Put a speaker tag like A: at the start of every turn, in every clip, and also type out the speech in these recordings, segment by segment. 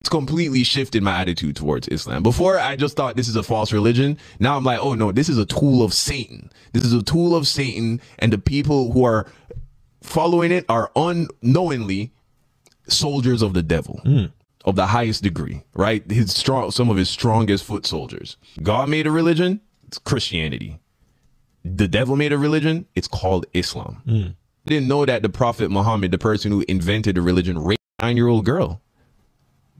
A: completely shifted my attitude towards Islam. Before, I just thought this is a false religion. Now I'm like, oh no, this is a tool of Satan. This is a tool of Satan, and the people who are following it are unknowingly soldiers of the devil. Of the highest degree, right? Some of his strongest foot soldiers. God made a religion, it's Christianity. The devil made a religion, it's called Islam. I didn't know that the Prophet Muhammad, the person who invented the religion, raped a 9-year-old girl.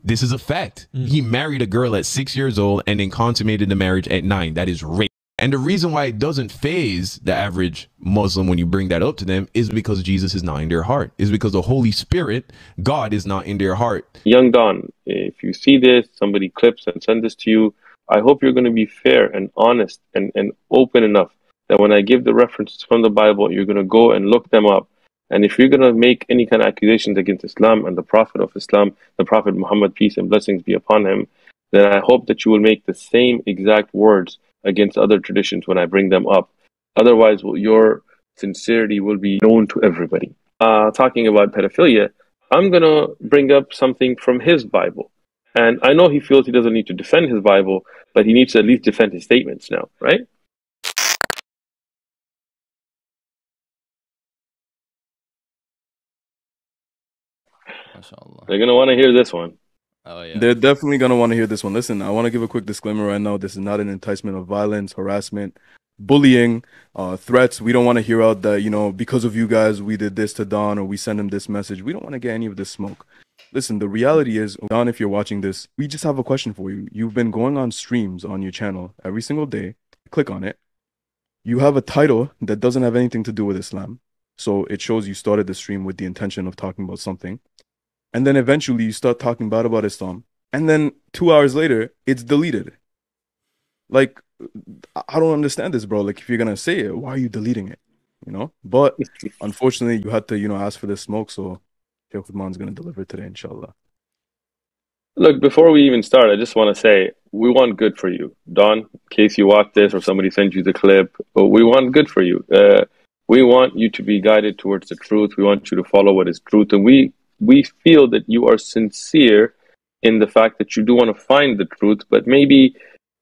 A: This is a fact. He married a girl at 6 years old and then consummated the marriage at 9. That is rape. And the reason why it doesn't faze the average Muslim when you bring that up to them is because Jesus is not in their heart. Is because the Holy Spirit, God, is not in their heart.
B: Young Don, if you see this, somebody clips and send this to you, I hope you're going to be fair and honest and open enough that when I give the references from the Bible, you're going to go and look them up. And if you're going to make any kind of accusations against Islam and the Prophet of Islam, the Prophet Muhammad, peace and blessings be upon him, then I hope that you will make the same exact words against other traditions when I bring them up. Otherwise, your sincerity will be known to everybody. Talking about pedophilia, I'm going to bring up something from his Bible. And I know he feels he doesn't need to defend his Bible, but he needs to at least defend his statements now, right?
C: MashaAllah.
B: They're going to want to hear this one.
C: Oh, yeah.
D: They're definitely going to want to hear this one. Listen, I want to give a quick disclaimer right now. This is not an enticement of violence, harassment, bullying, threats. We don't want to hear out that, you know, because of you guys, we did this to Don or we sent him this message. We don't want to get any of this smoke. Listen, the reality is, Don, if you're watching this, we just have a question for you. You've been going on streams on your channel every single day. Click on it. You have a title that doesn't have anything to do with Islam. So it shows you started the stream with the intention of talking about something. And then eventually you start talking bad about Islam. And then 2 hours later, it's deleted. Like, I don't understand this, bro. Like, if you're going to say it, why are you deleting it? You know? But unfortunately, you had to, you know, ask for this smoke. So Sheikh Uthman's going to deliver today, inshallah.
B: Look, before we even start, I just want to say, we want good for you. Don, in case you watch this or somebody sends you the clip, but we want good for you. We want you to be guided towards the truth. We want you to follow what is truth. And we feel that you are sincere in the fact that you do want to find the truth, but maybe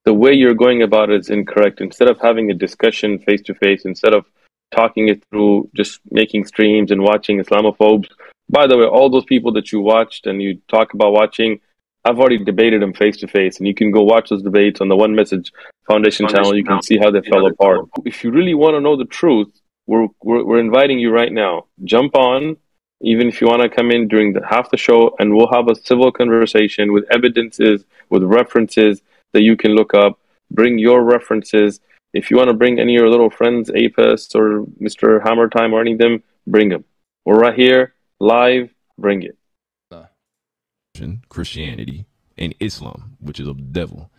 B: the way you're going about it is incorrect. Instead of having a discussion face to face, instead of talking it through, just making streams and watching Islamophobes. By the way, all those people that you watched and you talk about watching, I've already debated them face to face, and you can go watch those debates on the One Message Foundation channel. You can see how they fell apart. If you really want to know the truth, we're inviting you right now. Jump on. Even if you want to come in during half the show, and we'll have a civil conversation with evidences, with references that you can look up. Bring your references. If you want to bring any of your little friends, Apis or Mr. Hammer Time or any of them, bring them. We're right here, live, bring it.
A: Christianity and Islam, which is of the devil.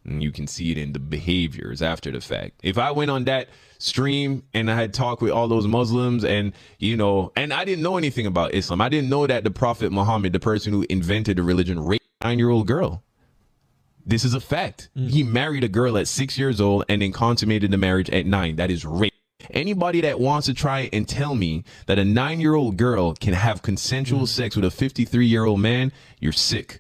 A: And you can see it in the behaviors after the fact. If I went on that stream and I had talked with all those Muslims and, you know, and I didn't know anything about Islam. I didn't know that the Prophet Muhammad, the person who invented the religion, raped a 9-year-old girl. This is a fact. He married a girl at 6 years old and then consummated the marriage at 9. That is rape. Anybody that wants to try and tell me that a 9-year-old girl can have consensual sex with a 53-year-old man, you're sick.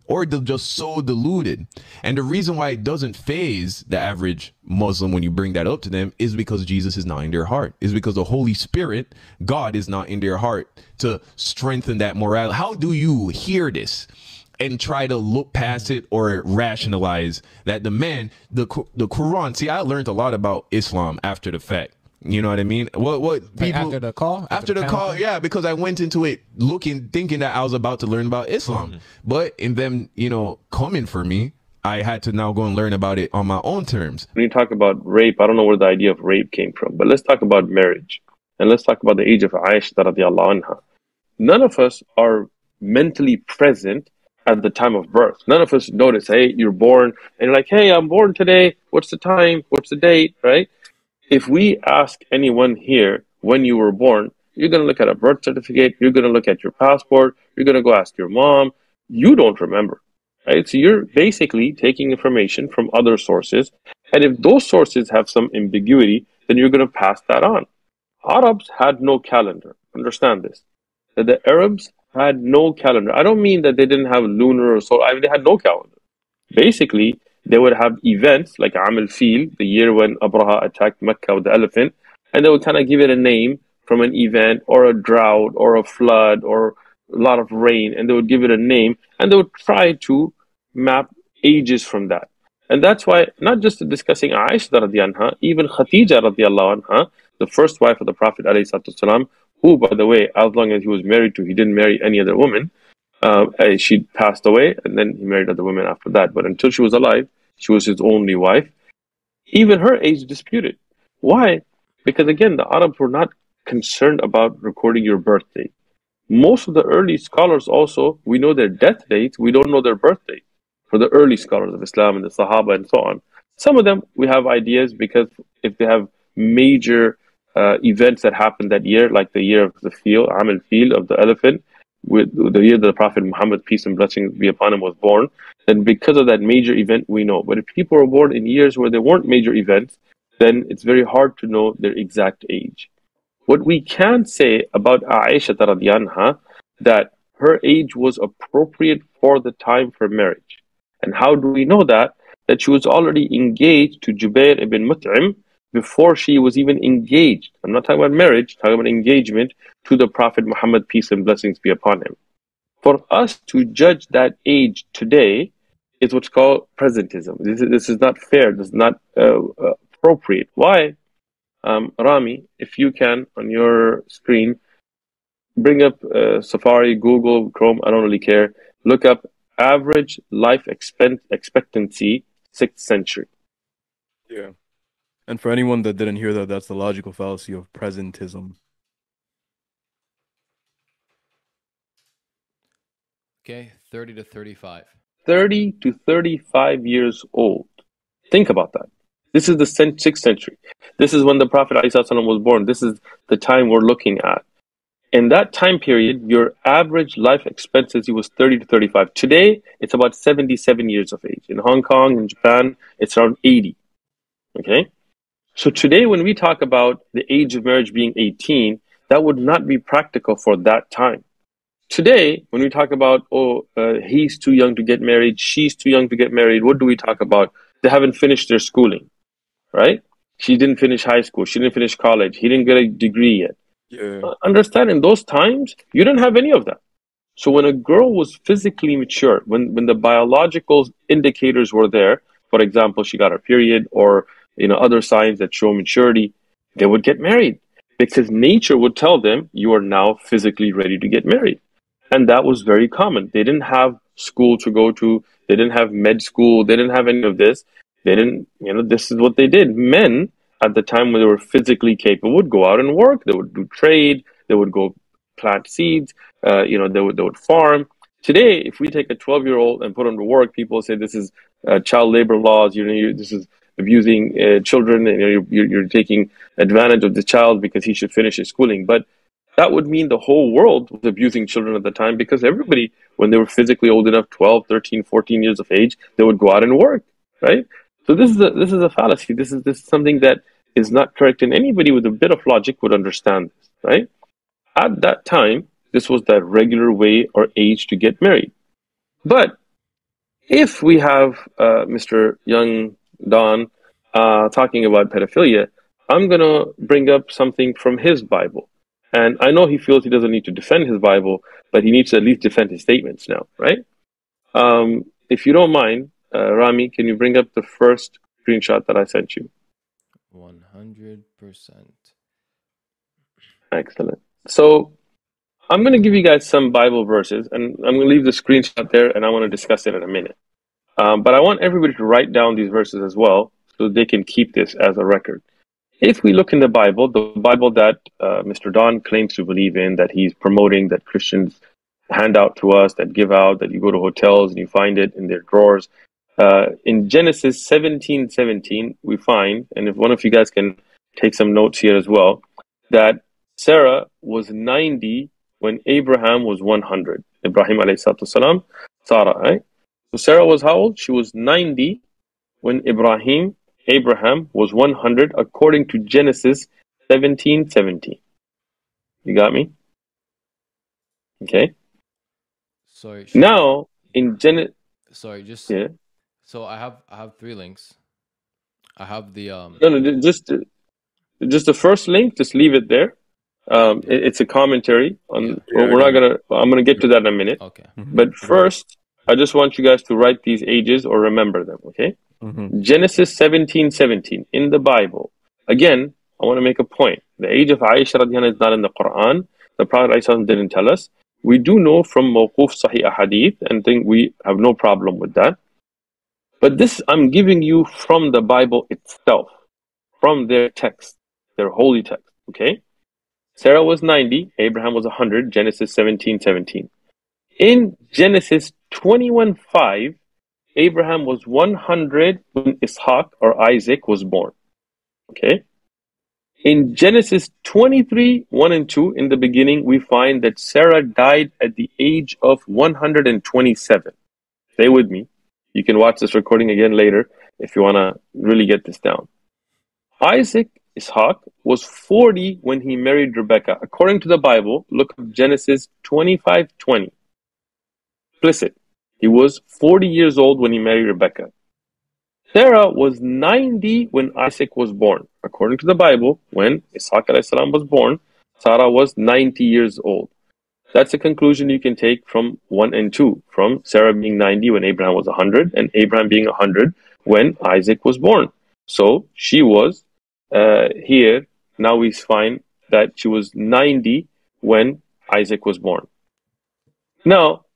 A: Or they're just so deluded. And the reason why it doesn't faze the average Muslim when you bring that up to them is because Jesus is not in their heart. Is because the Holy Spirit, God, is not in their heart to strengthen that morale. How do you hear this and try to look past it or rationalize that the Quran? See, I learned a lot about Islam after the fact. You know what I mean? What people
E: after the call?
A: After the call, yeah, because I went into it thinking that I was about to learn about Islam. But in them, you know, coming for me, I had to now go and learn about it on my own terms.
B: When you talk about rape, I don't know where the idea of rape came from, but let's talk about marriage. And let's talk about the age of Aisha radiallahu anha. None of us are mentally present at the time of birth. None of us notice, hey, you're born, and you're like, hey, I'm born today. What's the time? What's the date? Right? If we ask anyone here when you were born, you're going to look at a birth certificate, you're going to look at your passport, you're going to go ask your mom. You don't remember, right? So you're basically taking information from other sources. And if those sources have some ambiguity, then you're going to pass that on. Arabs had no calendar. Understand this. That the Arabs had no calendar. I don't mean that they didn't have lunar or solar. I mean, they had no calendar. Basically, they would have events like Am al-Fil, the year when Abraha attacked Mecca with the elephant, and they would kind of give it a name from an event or a drought or a flood or a lot of rain, and they would give it a name, and they would try to map ages from that. And that's why, not just discussing Aisha radiallahu anha, even Khadija radiallahu anha, the first wife of the Prophet ﷺ, who, by the way, as long as he was married to, he didn't marry any other woman. She passed away, and then he married other women after that. But until she was alive, she was his only wife. Even her age disputed. Why? Because again, the Arabs were not concerned about recording your birth date. Most of the early scholars also, we know their death dates, we don't know their birth date. For the early scholars of Islam and the Sahaba and so on. Some of them, we have ideas because if they have major events that happened that year, like the year of the field, Am al-Fil, of the elephant, with the year that the Prophet Muhammad, peace and blessings be upon him, was born, then because of that major event, we know. But if people were born in years where there weren't major events, then it's very hard to know their exact age. What we can say about Aisha radiallahu anha, that her age was appropriate for the time for marriage. And how do we know that? That she was already engaged to Jubair ibn Mut'im before she was even engaged. I'm not talking about marriage, I'm talking about engagement to the Prophet Muhammad, peace and blessings be upon him. For us to judge that age today is what's called presentism. This is not fair, this is not appropriate. Why? Rami, if you can, on your screen, bring up Safari, Google, Chrome, I don't really care. Look up average life expectancy, 6th century.
D: Yeah. And for anyone that didn't hear that, that's the logical fallacy of presentism.
C: Okay, 30 to 35.
B: 30 to 35 years old. Think about that. This is the 6th century. This is when the Prophet ﷺ was born. This is the time we're looking at. In that time period, your average life expectancy was 30 to 35. Today, it's about 77 years of age. In Hong Kong, in Japan, it's around 80. Okay? So today, when we talk about the age of marriage being 18, that would not be practical for that time. Today, when we talk about, he's too young to get married, she's too young to get married, what do we talk about? They haven't finished their schooling, right? She didn't finish high school, she didn't finish college, he didn't get a degree yet.
D: Yeah.
B: Understand, in those times, you didn't have any of that. So when a girl was physically mature, when the biological indicators were there, for example, she got her period or other signs that show maturity, they would get married because nature would tell them you are now physically ready to get married. And that was very common. They didn't have school to go to. They didn't have med school. They didn't have any of this. They didn't, this is what they did. Men at the time when they were physically capable would go out and work. They would do trade. They would go plant seeds. They would farm. Today, if we take a 12-year-old and put him to work, people say this is child labor laws. This is abusing children, and you're taking advantage of the child because he should finish his schooling. But that would mean the whole world was abusing children at the time, because everybody, when they were physically old enough, 12, 13, 14 years of age, they would go out and work, right? So this is a fallacy. This is something that is not correct, and anybody with a bit of logic would understand this, right? At that time, this was the regular way or age to get married. But if we have Mr. Young Don talking about pedophilia, I'm going to bring up something from his Bible. And I know he feels he doesn't need to defend his Bible, but he needs to at least defend his statements now, right? If you don't mind, Rami, can you bring up the first screenshot that I sent you?
C: 100%.
B: Excellent. So I'm going to give you guys some Bible verses, and I'm going to leave the screenshot there, and I want to discuss it in a minute. But I want everybody to write down these verses as well, so they can keep this as a record. If we look in the Bible that Mr. Don claims to believe in, that he's promoting, that Christians hand out to us, that give out, that you go to hotels and you find it in their drawers. In Genesis 17:17, we find, and if one of you guys can take some notes here as well, that Sarah was 90 when Abraham was 100. Ibrahim alayhi salatu salam, Sarah, right? So Sarah was how old? She was 90 when Abraham was 100, according to Genesis 17:17. You got me? Okay.
C: Sorry.
B: Now, in Genesis...
C: Sorry, just...
B: Yeah.
C: So I have 3 links. I have the...
B: No, just the first link, just leave it there. It's a commentary on... I'm gonna get to that in a minute.
C: Okay.
B: But first, I just want you guys to write these ages or remember them, okay? Genesis 17:17 in the Bible. Again, I want to make a point. The age of Aisha radiallahu anha is not in the Quran. The Prophet ﷺ didn't tell us. We do know from mawquf sahih ahadith and think we have no problem with that. But this I'm giving you from the Bible itself, from their text, their holy text, okay? Sarah was 90, Abraham was 100, Genesis 17:17. In Genesis 21:5, Abraham was 100 when Ishaq or Isaac was born. Okay? In Genesis 23:1 and 2, in the beginning, we find that Sarah died at the age of 127. Stay with me. You can watch this recording again later if you want to really get this down. Ishaq was 40 when he married Rebecca. According to the Bible, look at Genesis 25:20. Explicit. He was 40 years old when he married Rebecca. Sarah was 90 when Isaac was born. According to the Bible, when Ishaq ﷺ was born, Sarah was 90 years old. That's a conclusion you can take from 1 and 2, from Sarah being 90 when Abraham was 100, and Abraham being 100 when Isaac was born. So she was here, now we find that she was 90 when Isaac was born. Now,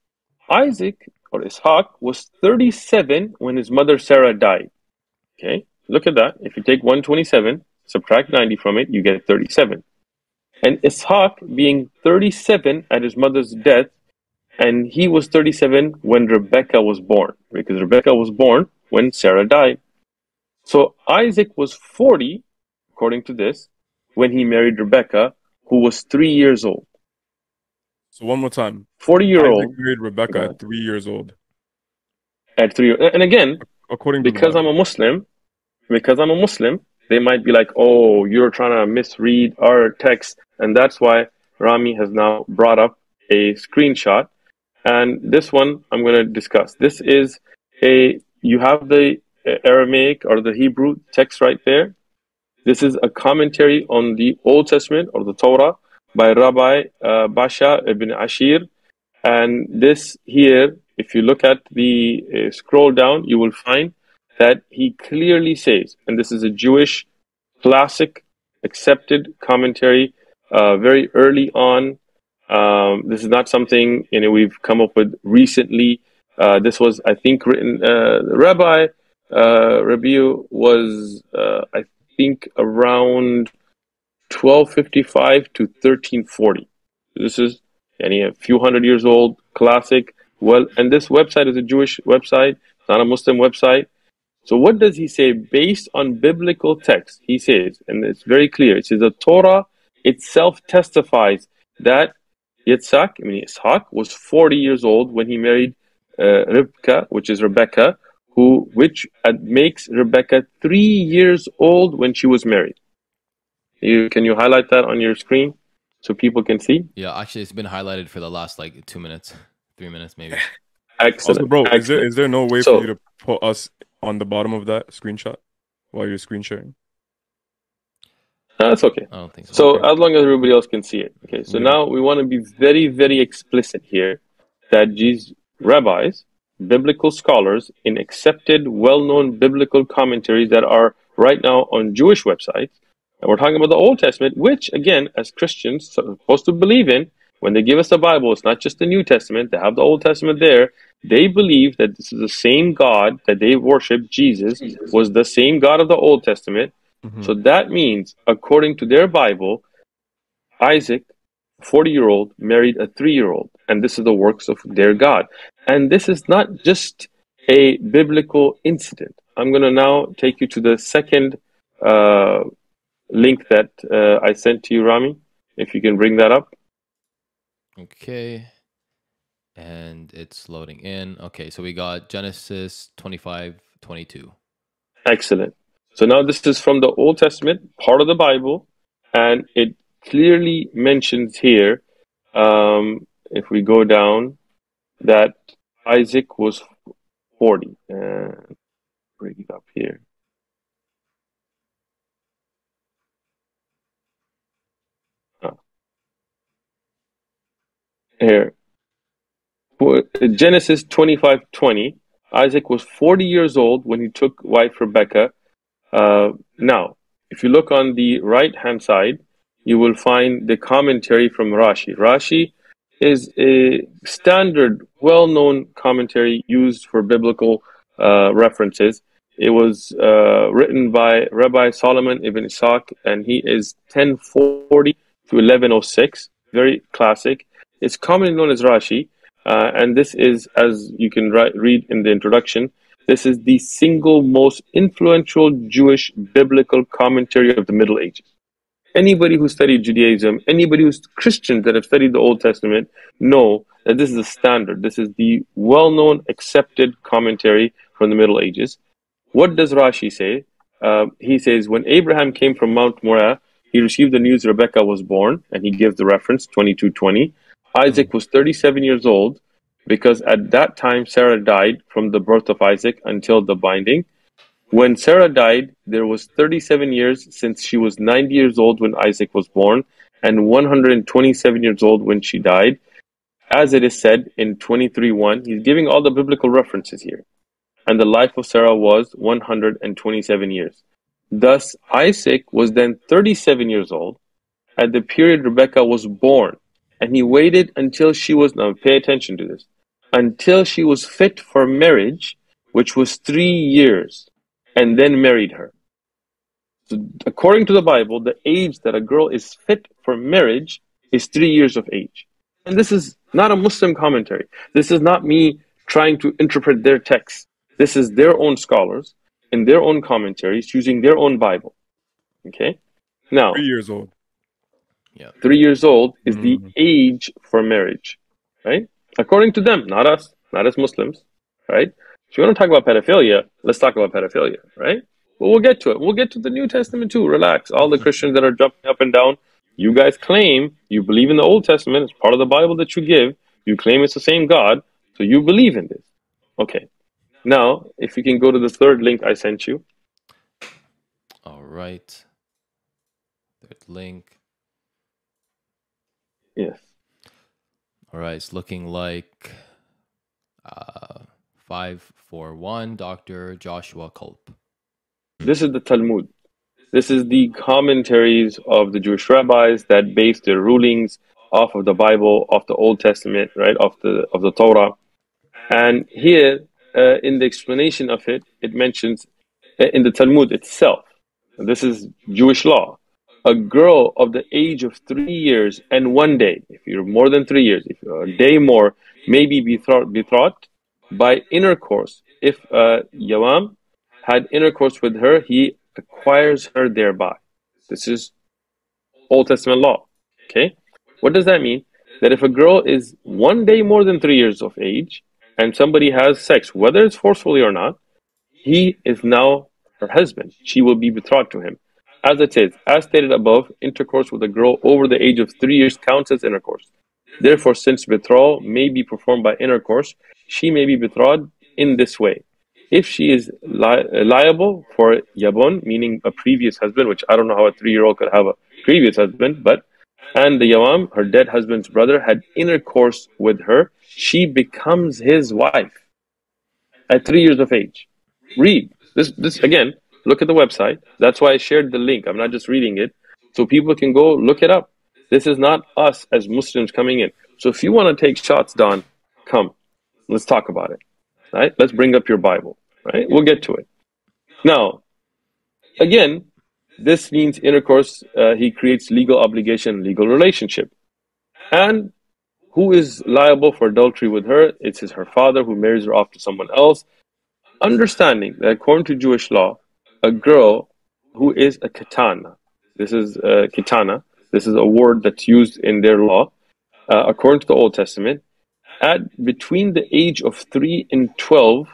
B: Isaac or Ishaq was 37 when his mother Sarah died. Okay, look at that. If you take 127, subtract 90 from it, you get 37. And Ishaq being 37 at his mother's death, and he was 37 when Rebecca was born, because Rebecca was born when Sarah died. So Isaac was 40, according to this, when he married Rebecca, who was 3 years old.
D: So one more time.
B: 40-year-old.
D: Isaac married Rebecca at 3 years old.
B: At 3 years. And again,
D: according to
B: because I'm a Muslim, they might be like, oh, you're trying to misread our text. And that's why Rami has now brought up a screenshot. And this one I'm going to discuss. This is you have the Aramaic or the Hebrew text right there. This is a commentary on the Old Testament or the Torah by Rabbi Basha ibn Ashir. And this here, if you look at the scroll down, you will find that he clearly says, and this is a Jewish classic accepted commentary very early on. This is not something we've come up with recently. This was, I think, written. Rabbi Rabiu was, I think, around 1255 to 1340. This is a few hundred years old, classic. Well, and this website is a Jewish website, not a Muslim website. So what does he say based on biblical text? He says, and it's very clear, it says the Torah itself testifies that Ishaq was 40 years old when he married Rivka, which is Rebecca, which makes Rebecca 3 years old when she was married. Can you highlight that on your screen so people can see?
C: Yeah, actually, it's been highlighted for the last 2 minutes, 3 minutes maybe.
B: Excellent.
D: Also, bro,
B: excellent.
D: Is there no way for you to put us on the bottom of that screenshot while you're screen sharing?
B: No, that's okay.
C: I don't think so.
B: So as long as everybody else can see it. Okay, so now we want to be very, very explicit here that these rabbis, biblical scholars in accepted, well-known biblical commentaries that are right now on Jewish websites, and we're talking about the Old Testament, which, again, as Christians are supposed to believe in. When they give us the Bible, it's not just the New Testament. They have the Old Testament there. They believe that this is the same God that they worship, Jesus, was the same God of the Old Testament. So that means, according to their Bible, Isaac, 40-year-old, married a 3-year-old. And this is the works of their God. And this is not just a biblical incident. I'm going to now take you to the second link that I sent to you, Rami, if you can bring that up.
C: Okay. And it's loading in. Okay, so we got Genesis 25:22.
B: Excellent. So now this is from the Old Testament, part of the Bible, and it clearly mentions here, if we go down, that Isaac was 40. Bring it up here. Here. Genesis 25:20. Isaac was 40 years old when he took wife Rebekah. Now, if you look on the right-hand side, you will find the commentary from Rashi. Rashi is a standard, well-known commentary used for biblical references. It was written by Rabbi Solomon ibn Ishaq, and he is 1040 to 1106. Very classic. It's commonly known as Rashi, and this is, as you can read in the introduction, this is the single most influential Jewish biblical commentary of the Middle Ages. Anybody who studied Judaism, anybody who's Christians that have studied the Old Testament know that this is a standard. This is the well-known, accepted commentary from the Middle Ages. What does Rashi say? He says, when Abraham came from Mount Moriah, he received the news Rebekah was born, and he gives the reference, 22:20. Isaac was 37 years old, because at that time Sarah died from the birth of Isaac until the binding. When Sarah died, there was 37 years since she was 90 years old when Isaac was born, and 127 years old when she died. As it is said in 23:1, he's giving all the biblical references here. And the life of Sarah was 127 years. Thus, Isaac was then 37 years old at the period Rebekah was born. And he waited until she was, now pay attention to this, until she was fit for marriage, which was 3 years, and then married her. So according to the Bible, the age that a girl is fit for marriage is 3 years of age. And this is not a Muslim commentary. This is not me trying to interpret their text. This is their own scholars in their own commentaries using their own Bible. Okay? Now,
D: 3 years old.
C: Yeah.
B: 3 years old is the age for marriage, right? According to them, not us, not as Muslims, right? If you want to talk about pedophilia, let's talk about pedophilia, right? But we'll get to it. We'll get to the New Testament too. Relax. All the Christians that are jumping up and down, you guys claim you believe in the Old Testament. It's part of the Bible that you give. You claim it's the same God, so you believe in this. Okay. Now, if you can go to the third link I sent you.
C: All right. Third link.
B: Yes.
C: All right. It's looking like 541, Dr. Joshua Culp.
B: This is the Talmud. This is the commentaries of the Jewish rabbis that base their rulings off of the Bible, off the Old Testament, right, of the Torah. And here, in the explanation of it, it mentions in the Talmud itself, this is Jewish law, a girl of the age of 3 years and 1 day, if you're more than 3 years, if you're a day more, may be betrothed by intercourse. If Yawam had intercourse with her, he acquires her thereby. This is Old Testament law. Okay? What does that mean? That if a girl is 1 day more than 3 years of age and somebody has sex, whether it's forcefully or not, he is now her husband. She will be betrothed to him. As it says, as stated above, intercourse with a girl over the age of 3 years counts as intercourse. Therefore, since betrothal may be performed by intercourse, she may be betrothed in this way. If she is liable for Yabon, meaning a previous husband, which I don't know how a 3-year-old could have a previous husband, and the Yawam, her dead husband's brother, had intercourse with her, she becomes his wife at 3 years of age. Read. This again, look at the website. That's why I shared the link. I'm not just reading it. So people can go look it up. This is not us as Muslims coming in. So if you want to take shots, Don, come. Let's talk about it. Right? Let's bring up your Bible. Right? We'll get to it. Now, again, this means intercourse. He creates legal obligation, legal relationship. And who is liable for adultery with her? It's her father who marries her off to someone else. Understanding that according to Jewish law, a girl who is a katana, this is kitana, this is a word that's used in their law, according to the Old Testament, between the age of 3 and 12,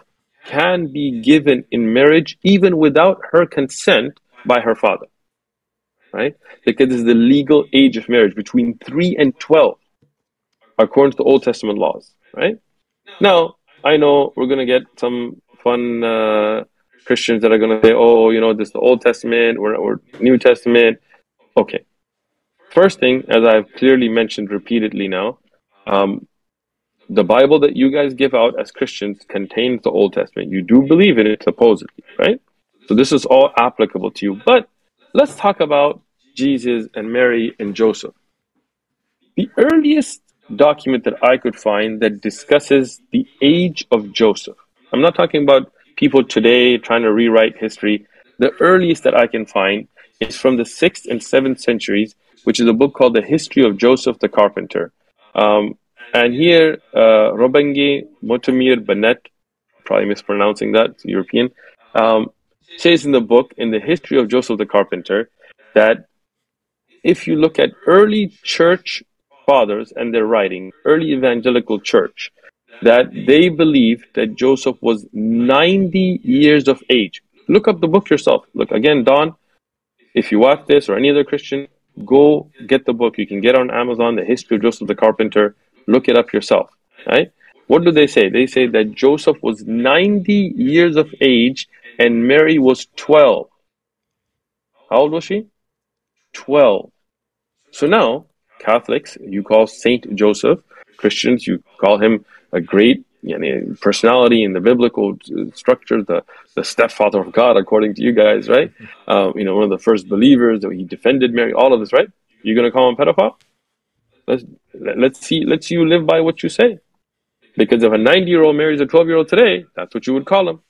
B: can be given in marriage even without her consent by her father. Right? Because this is the legal age of marriage, between 3 and 12, according to the Old Testament laws. Right? Now, I know we're going to get some fun Christians that are going to say, oh, you know, this is the Old Testament or New Testament. Okay. First thing, as I've clearly mentioned repeatedly now, the Bible that you guys give out as Christians contains the Old Testament. You do believe in it, supposedly, right? So this is all applicable to you. But let's talk about Jesus and Mary and Joseph. The earliest document that I could find that discusses the age of Joseph. I'm not talking about people today trying to rewrite history. The earliest that I can find is from the 6th and 7th centuries, which is a book called The History of Joseph the Carpenter. And here, Robengi Motomir Bennett, probably mispronouncing that, it's European, says in the book, in The History of Joseph the Carpenter, that if you look at early church fathers and their writing, early evangelical church, that they believed that Joseph was 90 years of age. Look up the book yourself. Look, again, Don, if you watch this or any other Christian, go get the book. You can get it on Amazon, The History of Joseph the Carpenter. Look it up yourself, right? What do they say? They say that Joseph was 90 years of age and Mary was 12. How old was she? 12. So now, Catholics, you call Saint Joseph. Christians, you call him a great personality in the biblical structure, the stepfather of God, according to you guys, right? One of the first believers, he defended Mary, all of this, right? You're going to call him pedophile? Let's see you live by what you say. Because if a 90-year-old marries a 12-year-old today, that's what you would call him.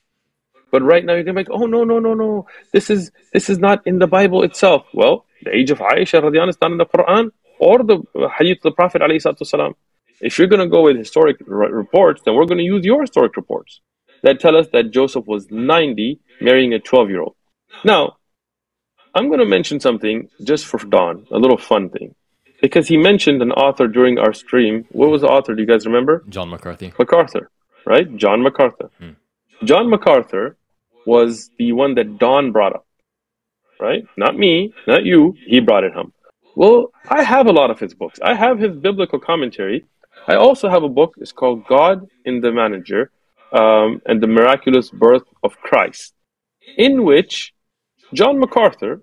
B: But right now you're going to be like, oh, no. This is not in the Bible itself. Well, the age of Aisha radiallahu anha is not in the Quran or the hadith of the Prophet alayhi salatu wasalam. If you're going to go with historic reports, then we're going to use your historic reports that tell us that Joseph was 90 marrying a 12-year-old. Now, I'm going to mention something just for Don, a little fun thing. Because he mentioned an author during our stream. What was the author? Do you guys remember?
C: John MacArthur.
B: MacArthur, right? John MacArthur. John MacArthur was the one that Don brought up, right? Not me, not you. He brought it home. Well, I have a lot of his books. I have his biblical commentary. I also have a book. It's called God in the Manager and the Miraculous Birth of Christ, in which John MacArthur,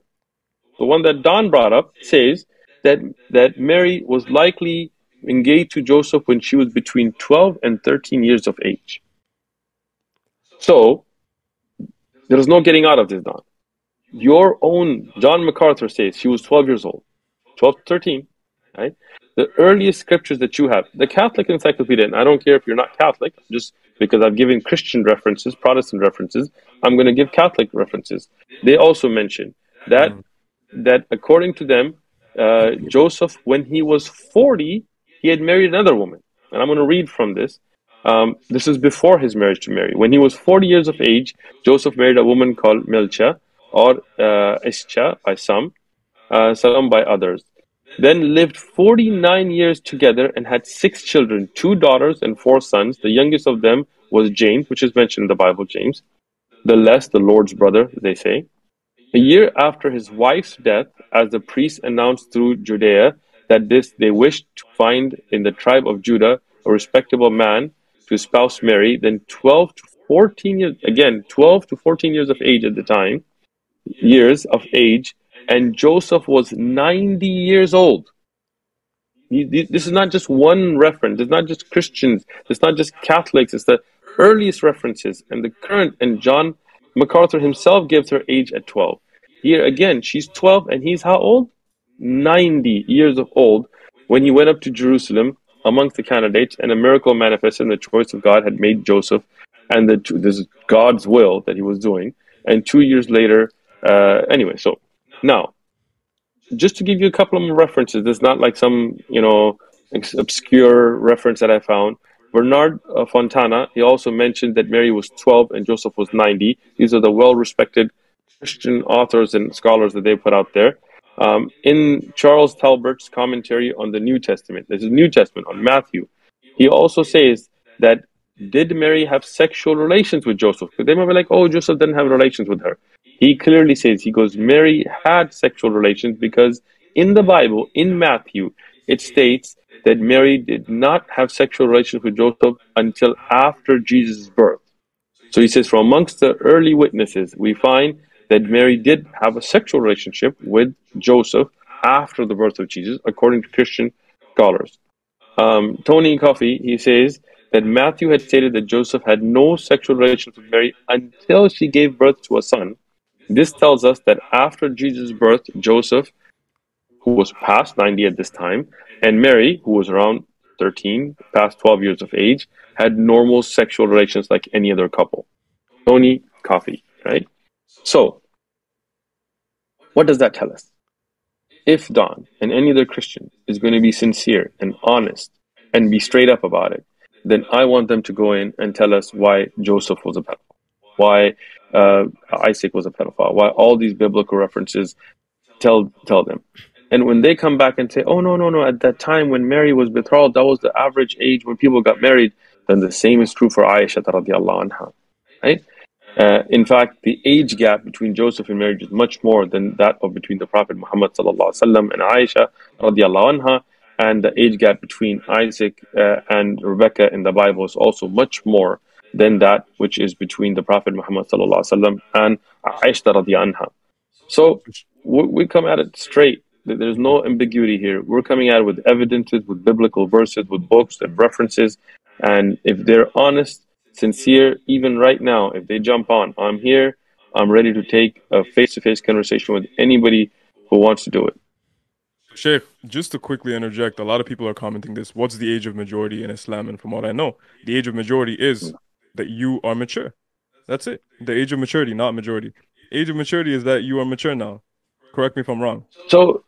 B: the one that Don brought up, says that Mary was likely engaged to Joseph when she was between 12 and 13 years of age. So, there is no getting out of this, Don. Your own John MacArthur says she was 12 years old. 12 to 13, right? The earliest scriptures that you have, the Catholic Encyclopedia, and I don't care if you're not Catholic, just because I've given Christian references, Protestant references, I'm going to give Catholic references. They also mention that according to them, Joseph, when he was 40, he had married another woman. And I'm going to read from this. This is before his marriage to Mary. When he was 40 years of age, Joseph married a woman called Milcha, or Ischa by some by others. Then lived 49 years together and had 6 children, 2 daughters and 4 sons. The youngest of them was James, which is mentioned in the Bible, James. The less, the Lord's brother, they say. A year after his wife's death, as the priests announced through Judea that they wished to find in the tribe of Judah a respectable man to espouse Mary, then 12 to 14 years, again, 12 to 14 years of age at the time, and Joseph was 90 years old. This is not just one reference. It's not just Christians. It's not just Catholics. It's the earliest references and the current. And John MacArthur himself gives her age at 12. Here again, she's 12 and he's how old? 90 years of old when he went up to Jerusalem amongst the candidates, and a miracle manifested, and the choice of God had made Joseph, and this is God's will that he was doing. And 2 years later, anyway, so now, just to give you a couple of more references, there's not like some, obscure reference that I found. Bernard Fontana, he also mentioned that Mary was 12 and Joseph was 90. These are the well-respected Christian authors and scholars that they put out there. In Charles Talbert's commentary on the New Testament, this is New Testament on Matthew, he also says that did Mary have sexual relations with Joseph? Because they might be like, oh, Joseph didn't have relations with her. He clearly says, he goes, Mary had sexual relations because in the Bible, in Matthew, it states that Mary did not have sexual relations with Joseph until after Jesus' birth. So he says, from amongst the early witnesses, we find that Mary did have a sexual relationship with Joseph after the birth of Jesus, according to Christian scholars. Tony Coffey, he says that Matthew had stated that Joseph had no sexual relations with Mary until she gave birth to a son. This tells us that after Jesus' birth, Joseph, who was past 90 at this time, and Mary, who was around 13, past 12 years of age, had normal sexual relations like any other couple. Tony Coffey, right? So, what does that tell us? If Don and any other Christian is going to be sincere and honest and be straight up about it, then I want them to go in and tell us why Joseph was a pedophile, why Isaac was a pedophile, why all these biblical references tell them. And when they come back and say, oh, no, at that time when Mary was betrothed, that was the average age when people got married, then the same is true for Aisha radiallahu anha, right? In fact, the age gap between Joseph and Mary is much more than that of between the Prophet Muhammad sallallahu alaihi wasallam and Aisha radiallahu anha, and the age gap between Isaac and Rebecca in the Bible is also much more than that which is between the Prophet Muhammad sallallahu alaihi wasallam and Aisha radiallahu anha. So we come at it straight. There's no ambiguity here. We're coming at it with evidences, with biblical verses, with books and references, and if they're honest, sincere, even right now, if they jump on, I'm here, I'm ready to take a face-to-face conversation with anybody who wants to do it.
D: Sheikh, just to quickly interject, a lot of people are commenting this. What's the age of majority in Islam? And from what I know, the age of majority is that you are mature. That's it. The age of maturity, not majority. Age of maturity is that you are mature now. Correct me if I'm wrong.
B: So,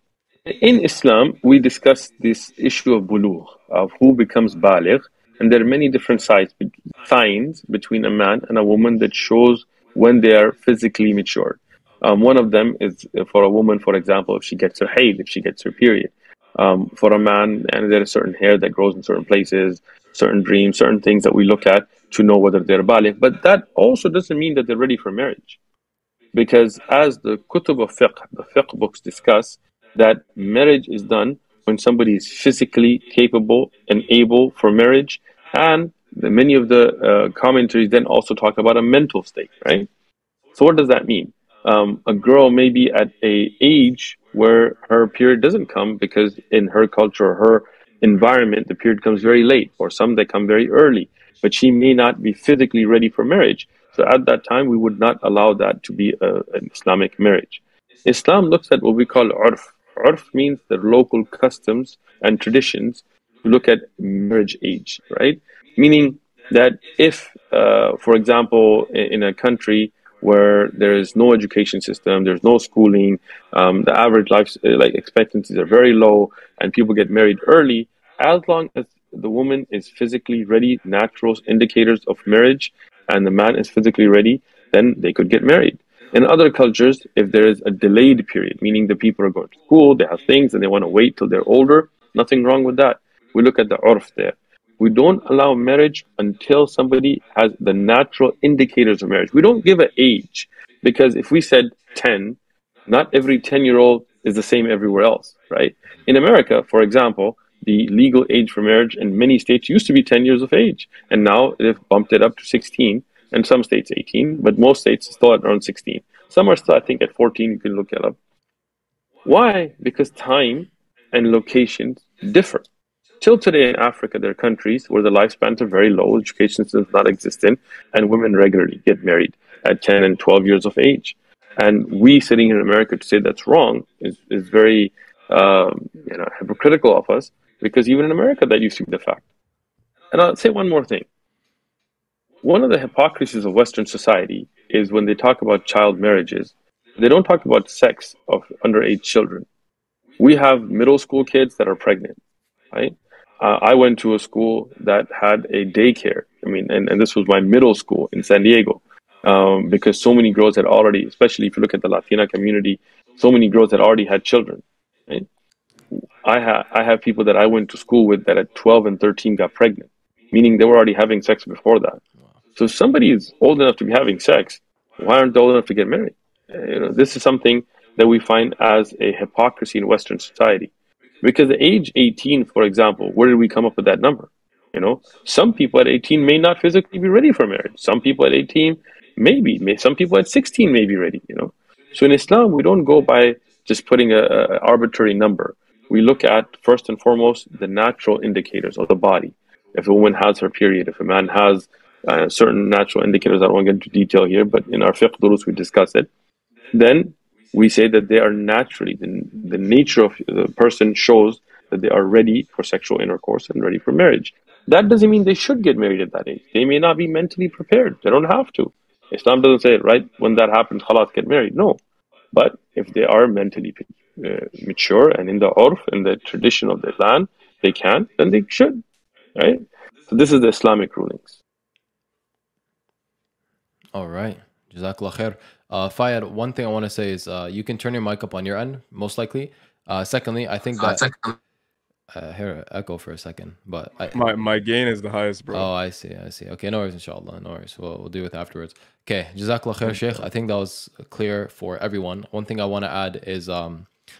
B: in Islam, we discuss this issue of bulugh, of who becomes baligh. And there are many different signs between a man and a woman that shows when they are physically matured. One of them is for a woman, for example, if she gets her haid, if she gets her period. For a man, and there is certain hair that grows in certain places, certain dreams, certain things that we look at to know whether they're baligh. But that also doesn't mean that they're ready for marriage. Because as the kutub of fiqh, the fiqh books discuss, that marriage is done when somebody is physically capable and able for marriage, and many of the commentaries then also talk about a mental state, right? So what does that mean? A girl may be at an age where her period doesn't come because in her culture, her environment, the period comes very late, or some they come very early, but she may not be physically ready for marriage. So at that time, we would not allow that to be an Islamic marriage. Islam looks at what we call urf. Urf means the local customs and traditions to look at marriage age, right? Meaning that if, for example, in a country where there is no education system, there's no schooling, the average life expectancies are very low, and people get married early, as long as the woman is physically ready, natural indicators of marriage, and the man is physically ready, then they could get married. In other cultures, if there is a delayed period, meaning the people are going to school, they have things, and they want to wait till they're older, nothing wrong with that. We look at the urf there. We don't allow marriage until somebody has the natural indicators of marriage. We don't give an age, because if we said 10, not every 10-year-old is the same everywhere else, right? In America, for example, the legal age for marriage in many states used to be 10 years of age, and now they've bumped it up to 16. And some states 18, but most states still at around 16. Some are still, I think, at 14. You can look it up. Why? Because time and locations differ. Till today in Africa, there are countries where the lifespans are very low, education system is not existent, and women regularly get married at 10 and 12 years of age. And we sitting in America to say that's wrong is very hypocritical of us, because even in America, that used to be the fact. And I'll say one more thing. One of the hypocrisies of Western society is when they talk about child marriages, they don't talk about sex of underage children. We have middle school kids that are pregnant, right? I went to a school that had a daycare. I mean, and this was my middle school in San Diego, because so many girls had already, especially if you look at the Latina community, so many girls had already had children, right? I have people that I went to school with that at 12 and 13 got pregnant, meaning they were already having sex before that. So if somebody is old enough to be having sex, why aren't they old enough to get married? This is something that we find as a hypocrisy in Western society, Because the age 18, for example, where did we come up with that number? You know, some people at 18 may not physically be ready for marriage. Some people at 18 maybe, some people at 16 may be ready, you know. So in Islam, we don't go by just putting a arbitrary number. We look at, first and foremost, the natural indicators of the body. If a woman has her period, if a man has certain natural indicators, I don't want to get into detail here, but in our fiqh durus we discuss it. Then we say that they are naturally, the nature of the person shows that they are ready for sexual intercourse and ready for marriage. That doesn't mean they should get married at that age. They may not be mentally prepared. They don't have to. Islam doesn't say, right, when that happens, khalas, get married. No. But if they are mentally mature and in the urf, in the tradition of the land, they can, then they should, right? So this is the Islamic rulings.
C: All right. Jazak Allah Khair. Fayed, one thing I want to say is you can turn your mic up on your end, most likely. Secondly, I think that... Here, echo for a second, but
D: my gain is the highest, bro.
C: Oh, I see. Okay, no worries, inshallah, no worries. We'll deal with it afterwards. Okay, Jazak Allah Khair, Sheikh. I think that was clear for everyone. One thing I want to add is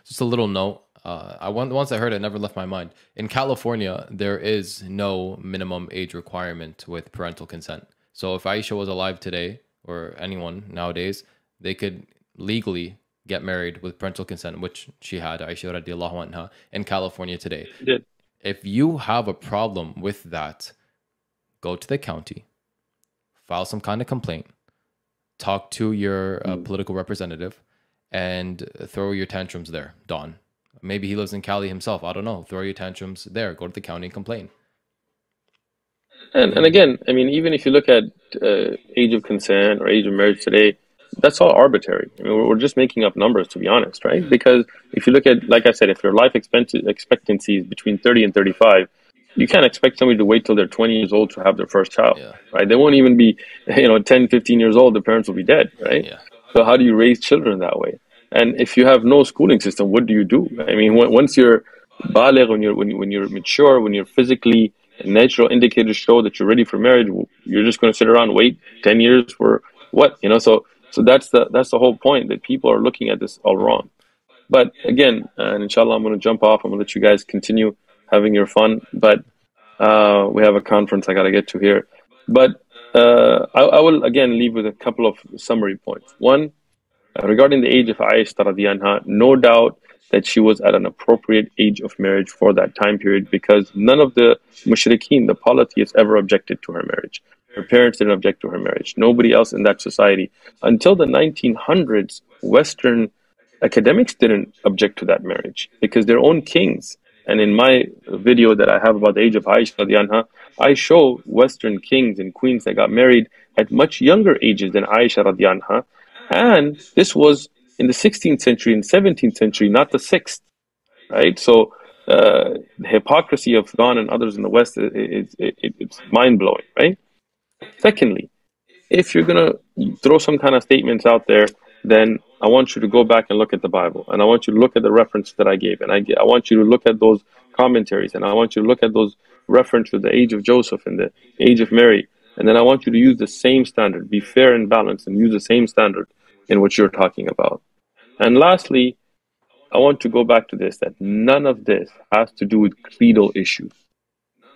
C: just a little note. Once I heard it, never left my mind. In California, there is no minimum age requirement with parental consent. So if Aisha was alive today, or anyone nowadays, they could legally get married with parental consent, which she had, Aisha radiallahu anha, in California today.
B: Yeah.
C: If you have a problem with that, go to the county, file some kind of complaint, talk to your political representative, and throw your tantrums there, Don. Maybe he lives in Cali himself. I don't know. Throw your tantrums there. Go to the county and complain.
B: And again, I mean, even if you look at age of consent or age of marriage today, that's all arbitrary. I mean, we're just making up numbers, to be honest, right? Because if you look at, like I said, if your life expectancy is between 30 and 35, you can't expect somebody to wait till they're 20 years old to have their first child, right? They won't even be, 10, 15 years old, the parents will be dead, right?
C: Yeah.
B: So how do you raise children that way? And if you have no schooling system, what do you do? I mean, once you're baligh, when you're mature, when you're physically, natural indicators show that you're ready for marriage, you're just going to sit around and wait 10 years for what? So that's the whole point, that people are looking at this all wrong. But again, and inshallah, I'm going to jump off. I'm going to let you guys continue having your fun. But we have a conference I got to get to here. But I will again leave with a couple of summary points. One, regarding the age of Aisha radiallahu anha, no doubt that she was at an appropriate age of marriage for that time period, because none of the mushrikeen, the polytheists, ever objected to her marriage. Her parents didn't object to her marriage. Nobody else in that society. Until the 1900s, Western academics didn't object to that marriage, because their own kings, and in my video that I have about the age of Aisha radiallahu anha, I show Western kings and queens that got married at much younger ages than Aisha radiallahu anha. And this was in the 16th century and 17th century, not the 6th, right? So the hypocrisy of Don and others in the West, it's mind-blowing, right? Secondly, if you're going to throw some kind of statements out there, then I want you to go back and look at the Bible, and I want you to look at the reference that I gave, and I want you to look at those commentaries, and I want you to look at those references to the age of Joseph and the age of Mary, and then I want you to use the same standard, be fair and balanced, and use the same standard in what you're talking about. And lastly, I want to go back to this, that none of this has to do with creedal issues.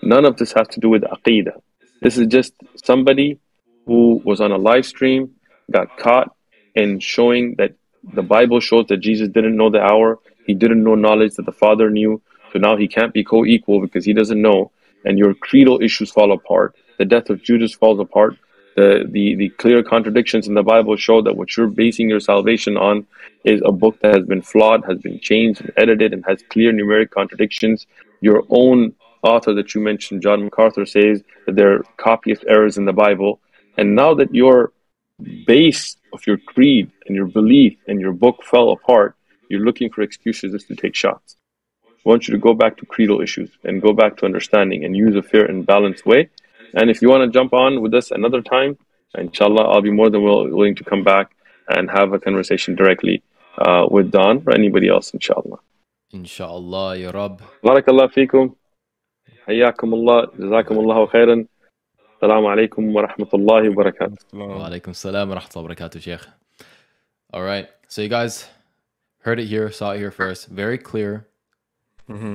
B: None of this has to do with aqidah. This is just somebody who was on a live stream, got caught in showing that the Bible shows that Jesus didn't know the hour. He didn't know knowledge that the Father knew. So now he can't be co-equal because he doesn't know. And your creedal issues fall apart. The death of Judas falls apart. The clear contradictions in the Bible show that what you're basing your salvation on is a book that has been flawed, has been changed and edited, and has clear numeric contradictions. Your own author that you mentioned, John MacArthur, says that there are copyist errors in the Bible. And now that your base of your creed and your belief and your book fell apart, you're looking for excuses just to take shots. I want you to go back to creedal issues and go back to understanding and use a fair and balanced way. And if you want to jump on with us another time, inshallah, I'll be more than willing to come back and have a conversation directly with Don or anybody else, inshallah.
C: Inshallah, ya Rabb.
B: Barakallah feekum. Hayyakum Allah. Jazakum Allahu khairan. Assalamu alaikum wa rahmatullahi wa barakatuh.
C: Wa alaikum salam wa rahmatullahi wa barakatuh, Sheikh. All right. So you guys heard it here, saw it here first. Very clear.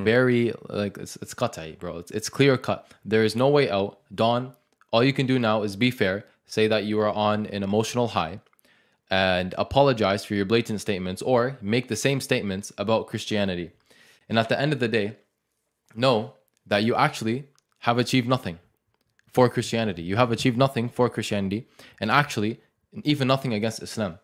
C: Very, like, it's qat'i, bro. It's clear cut. There is no way out. Dawn, all you can do now is be fair. Say that you are on an emotional high and apologize for your blatant statements, or make the same statements about Christianity. And at the end of the day, know that you actually have achieved nothing for Christianity. You have achieved nothing for Christianity, and actually even nothing against Islam.